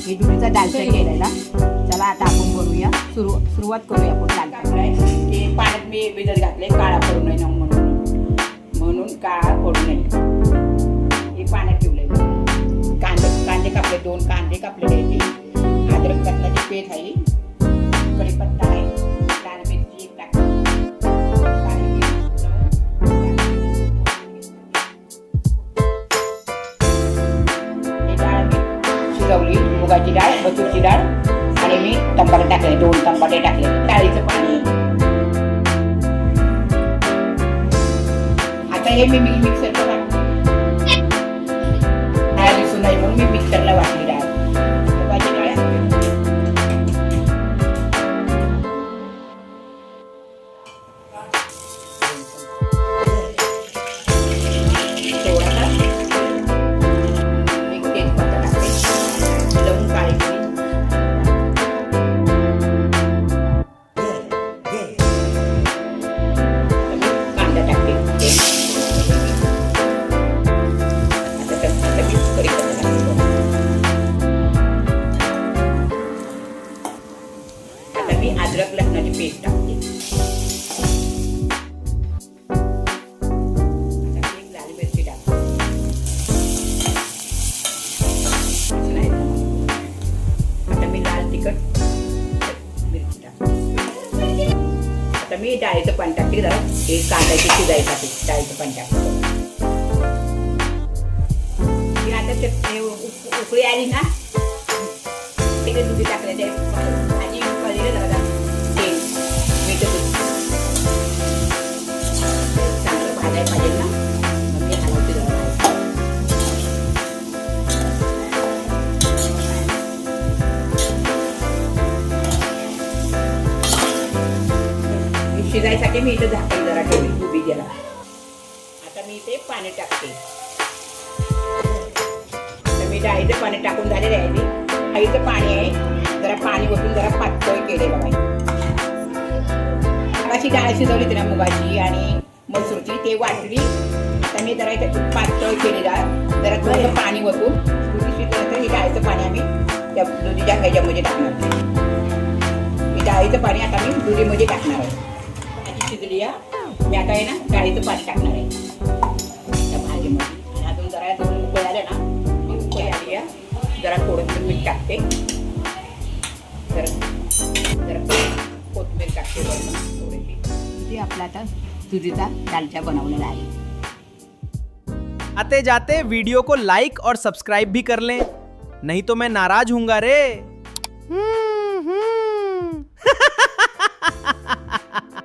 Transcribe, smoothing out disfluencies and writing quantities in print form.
हे दुधीचा दालचा केलेला. चला आता आपण बनवूया. सुरुवात करूया आपण दालचा. ते पाण्यात मी भिजत घातले काळा पडू नये म्हणून काळा पडू नये हे पाण्यात ठेवले. कांदे कापले 2 कांदे कापलेले आहेत. अद्रक लसणाची पेस्ट आहे. कढीपत्ता आहे. लाल मिरची एक टाकली. हे डाळ मी शिजवली. मुगाची डाळ मसूरची डाळ आणि मी टमाटे टाकले 2 टमाटे टाकले. डाळीचं पाणी आता हे मी मिक्सरला वाटते. डाळ दिसून नाही म्हणून मी मिक्सरला वाटली डाळ. मुगाची डाळ थोडासा एक तेजपत्ता टाकते. लवंग काळी कांदा टाकते. आता मी अद्रक लसणाची पेस्ट टाकते. आता मी एक लाल मिरची टाकते. आता मी लाल तिखट मिरची टाकते. आता मी डाळीचं पाणी टाकते. जरा हे कांद्याची शिजायसाठी डाळीचं पाणी टाकते. आता ते उकळी आली ना तिकडे दुधी टाकले ते भाजी उकळलेलं जरा तेल मीठ चांगलं भाजायला पाहिजे ना. मग मी हलवते जरा. शिजायसाठी मी इथं झाकण जरा ठेवली उभी गेला. आता मी इथे पाणी टाकते. मी डाळीचं पाणी टाकून झालेलं आहे. डाळीचं पाणी आहे. जरा पाणी ओतून जरा पातळ केलेलं आहे. अशी डाळ शिजवली होती ना मुगाची आणि मसूरची ते वाटली. आता मी जरा इथे पातळ केली डाळ. जरा थोडंसं पाणी ओतून दुधी शिजल्यानंतर हे डाळीचं पाणी आम्ही त्या दुधीच्या ह्याच्यामध्ये टाकणार. हे डाळीचं पाणी आता मी दुधीमध्ये टाकणार आहे. भाजी शिजली आहे. मी आता आहे ना डाळीचं पाणी टाकणार आहे त्या भाजीमध्ये. आणि अजून जरा दोन उकळी आल्या ना जरा थोडंसं मीठ टाकते. जरा कोथिंबीर टाकते थोडीशी. इथे आपला आता दुधीचा दालचा बनवलेला आहे. आते जाते वीडियो को लाइक और सब्सक्राइब भी कर लें, नहीं तो मैं नाराज हूँगा रे.